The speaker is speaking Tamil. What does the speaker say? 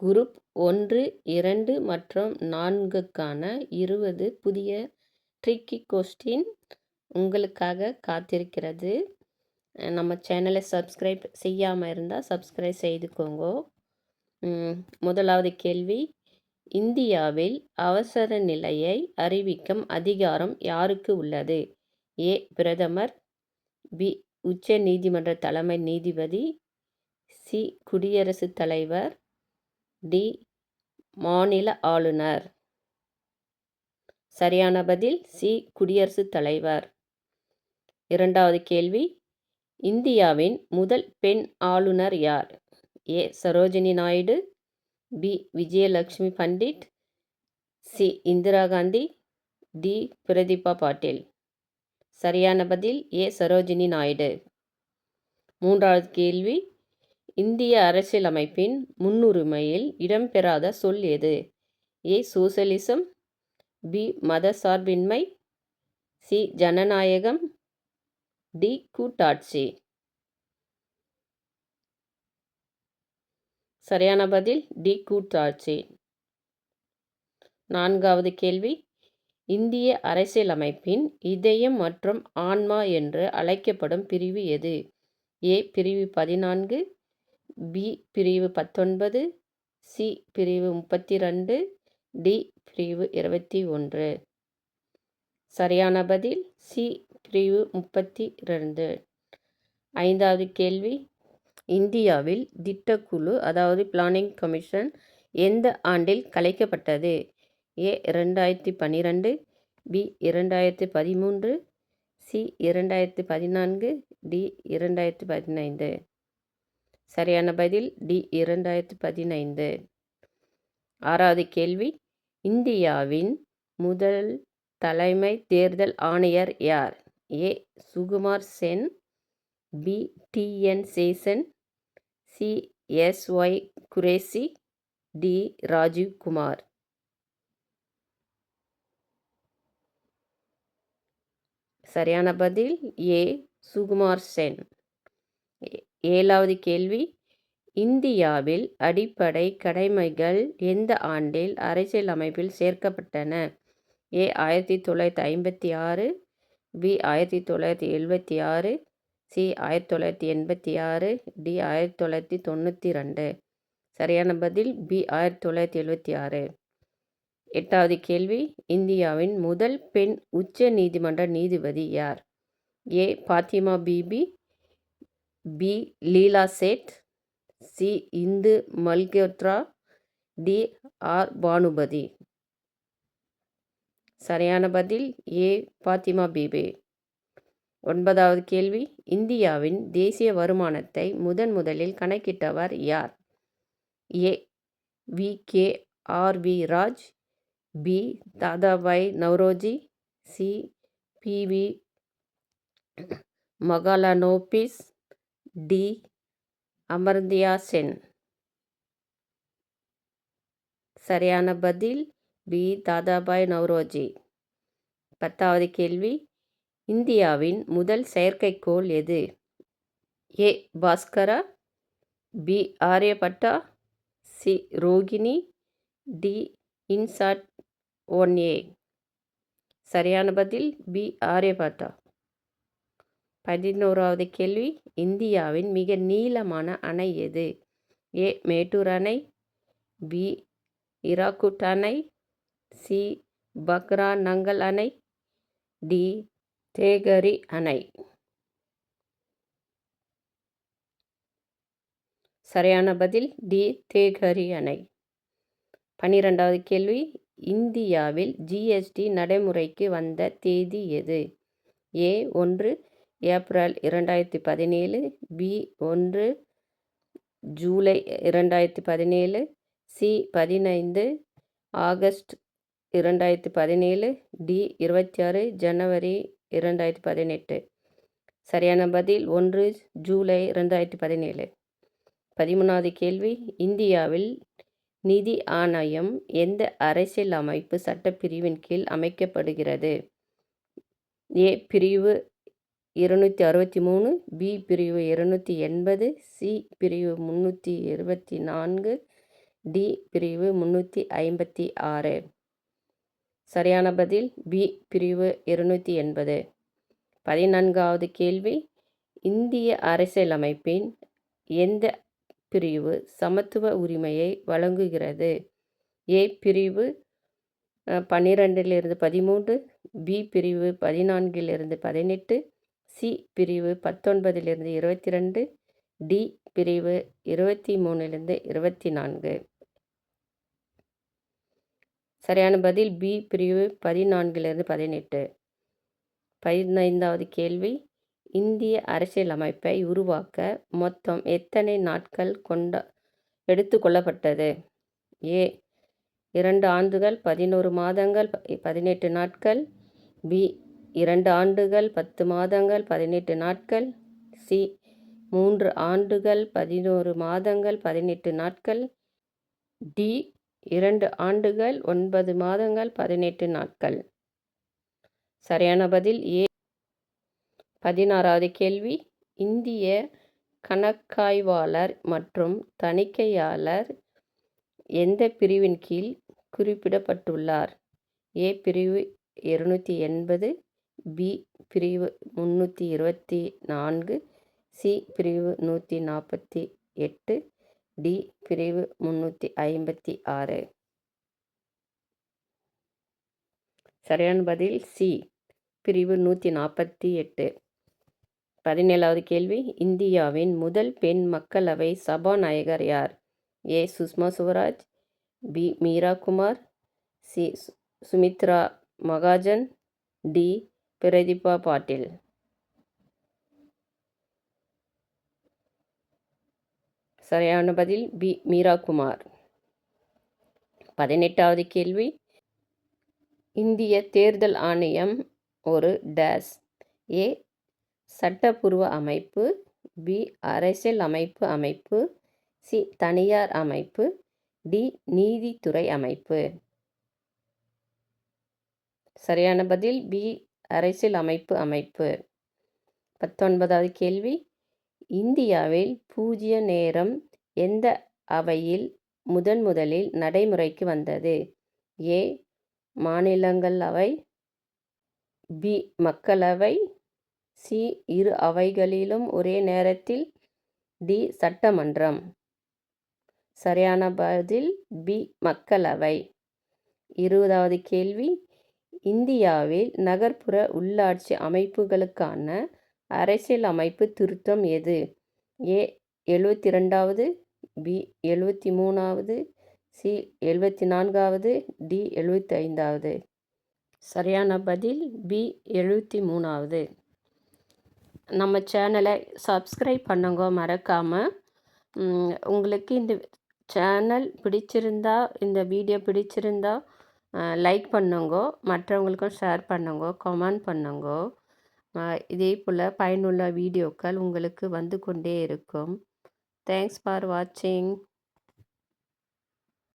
குரூப் 1, 2 மற்றும் 4க்கான 20 புதிய ட்ரிக்கி கொஸ்டின் உங்களுக்காக காத்திருக்கிறது. நம்ம சேனலை சப்ஸ்கிரைப் செய்யாமல் இருந்தால் சப்ஸ்கிரைப் செய்துக்கோங்க. முதலாவது கேள்வி, இந்தியாவில் அவசர நிலையை அறிவிக்கும் அதிகாரம் யாருக்கு உள்ளது? ஏ பிரதமர், பி உச்ச நீதிமன்ற தலைமை நீதிபதி, சி குடியரசுத் தலைவர், டி மாநில ஆளுநர். சரியான பதில் சி குடியரசுத் தலைவர். இரண்டாவது கேள்வி, இந்தியாவின் முதல் பெண் ஆளுநர் யார்? A Sarojini Naidu, B Vijayalakshmi Pandit, C Indira Gandhi, D Pratibha Patil. சரியான பதில் ஏ சரோஜினி நாயுடு. மூன்றாவது கேள்வி, இந்திய அரசியலமைப்பின் முன்னுரிமையில் இடம்பெறாத சொல் எது? ஏ சோசலிசம், பி மதசார்பின்மை, சி ஜனநாயகம், டி கூட்டாட்சி. சரியான பதில் டி கூட்டாட்சி. நான்காவது கேள்வி, இந்திய அரசியலமைப்பின் இதயம் மற்றும் ஆன்மா என்று அழைக்கப்படும் பிரிவு எது? ஏ பிரிவு 14, பி பிரிவு 19, சி பிரிவு 32, டி பிரிவு 21. சரியான பதில் சி பிரிவு 32. ஐந்தாவது கேள்வி, இந்தியாவில் திட்டக்குழு அதாவது பிளானிங் கமிஷன் எந்த ஆண்டில் கலைக்கப்பட்டது? ஏ 2012, பி 2013, சி 2014, டி 2015. சரியான பதில் டி 2015. ஆறாவது கேள்வி, இந்தியாவின் முதல் தலைமை தேர்தல் ஆணையர் யார்? A Sukumar Sen, B TN Seshan, C SY Qureshi, D Rajiv Kumar. சரியான பதில் ஏ சுகுமார் சென். ஏழாவது கேள்வி, இந்தியாவில் அடிப்படை கடமைகள் எந்த ஆண்டில் அரசியலமைப்பில் சேர்க்கப்பட்டன? ஏ 1956, பி 1976, சி 1986, டி 1992. சரியான பதில் பி 1976. எட்டாவது கேள்வி, இந்தியாவின் முதல் பெண் உச்ச நீதிமன்ற நீதிபதி யார்? A Fathima Beevi, B Leila Seth, C Indu Malhotra, D R Banumathi. சரியான பதில் ஏ பாத்திமா பீபி. ஒன்பதாவது கேள்வி, இந்தியாவின் தேசிய வருமானத்தை முதலில் கணக்கிட்டவர் யார்? A V K R V Raj, B Dadabhai Naoroji, C P V Mahalanobis, D Amartya Sen. சரியான பதில் பி தாதாபாய் நவ்ரோஜி. பத்தாவது கேள்வி, இந்தியாவின் முதல் செயற்கைக்கோள் எது? A Bhaskara, B Aryabhata, C Rohini, D INSAT 1A. சரியான பதில் பி ஆரியபட்டா. 11வது கேள்வி, இந்தியாவின் மிக நீளமான அணை எது? ஏ மேட்டூர் அணை, பி இராக்குட் அணை, சி பக்ரா நங்கல் அணை, டி தேகரி அணை. சரியான பதில் டி தேகரி அணை. 12வது கேள்வி, இந்தியாவில் ஜிஎஸ்டி நடைமுறைக்கு வந்த தேதி எது? A 1 April 2017, B 1 July 2017, C 15 August 2017, D 26 ஜனவரி 2018. சரியான பதில் 1 ஜூலை 2017. 13வது கேள்வி, இந்தியாவில் நிதி ஆணையம் எந்த அரசியல் அமைப்பு சட்டப்பிரிவின் கீழ் அமைக்கப்படுகிறது? ஏ பிரிவு 263, பி பிரிவு 280, சி பிரிவு 324, டி பிரிவு 356. சரியான பதில் பி பிரிவு 280. 14வது கேள்வி, இந்திய அரசியலமைப்பின் எந்த பிரிவு சமத்துவ உரிமையை வழங்குகிறது? ஏ பிரிவு 12லிருந்து 13, பி பிரிவு 14லிருந்து 18, சி பிரிவு 19லிருந்து 22, டி பிரிவு 23லிருந்து 24. சரியான பதில் பி பிரிவு 14லிருந்து 18. 15வது கேள்வி, இந்திய அரசியலமைப்பை உருவாக்க மொத்தம் எத்தனை நாட்கள் எடுத்துக்கொள்ளப்பட்டது? ஏ 2 ஆண்டுகள் 11 மாதங்கள் 18 நாட்கள், பி 2 ஆண்டுகள் 10 மாதங்கள் 18 நாட்கள், சி 3 ஆண்டுகள் 11 மாதங்கள் 18 நாட்கள், டி 2 ஆண்டுகள் 9 மாதங்கள் 18 நாட்கள். சரியான பதில் ஏ. 16வது கேள்வி, இந்திய கணக்காய்வாளர் மற்றும் தணிக்கையாளர் எந்த பிரிவின் கீழ் குறிப்பிடப்பட்டுள்ளார்? ஏ பிரிவு 280, பி பிரிவு 324, சி பிரிவு 148, டி பிரிவு 356. சரியான பதில் சி பிரிவு 148. 17வது கேள்வி, இந்தியாவின் முதல் பெண் மக்களவை சபாநாயகர் யார்? A Sushma Swaraj, B Meira Kumar, C Sumitra Mahajan, D Pratibha Patil. சரியான பதில் பி மீரா குமார். 18வது கேள்வி, இந்திய தேர்தல் ஆணையம் ஒரு டேஸ். ஏ சட்டப்பூர்வ அமைப்பு, பி அரசியல் அமைப்பு, சி தனியார் அமைப்பு, டி நீதித்துறை அமைப்பு. சரியான பதில் பி அரசியல் அமைப்பு. 19வது கேள்வி, இந்தியாவில் பூஜ்ய நேரம் எந்த அவையில் முதலில் நடைமுறைக்கு வந்தது? ஏ மாநிலங்களவை, பி மக்களவை, சி இரு அவைகளிலும் ஒரே நேரத்தில், டி சட்டமன்றம். சரியான பதில் பி மக்களவை. 20வது கேள்வி, இந்தியாவில் நகர்ப்புற உள்ளாட்சி அமைப்புகளுக்கான அரசியல் அமைப்பு திருத்தம் எது? ஏ 72வது, பி 73வது, சி 74வது, டி 75வது. சரியான பதில் பி 73வது. நம்ம சேனலை சப்ஸ்கிரைப் பண்ணுங்க மறக்காமல். உங்களுக்கு இந்த சேனல் பிடிச்சிருந்தா, இந்த வீடியோ பிடிச்சிருந்தா லைக் பண்ணுங்க, மற்றவங்களுக்கும் ஷேர் பண்ணுங்க, கமெண்ட் பண்ணுங்க. இதே போல் பயனுள்ள வீடியோக்கள் உங்களுக்கு வந்து கொண்டே இருக்கும். தேங்க்ஸ் ஃபார் வாட்சிங்.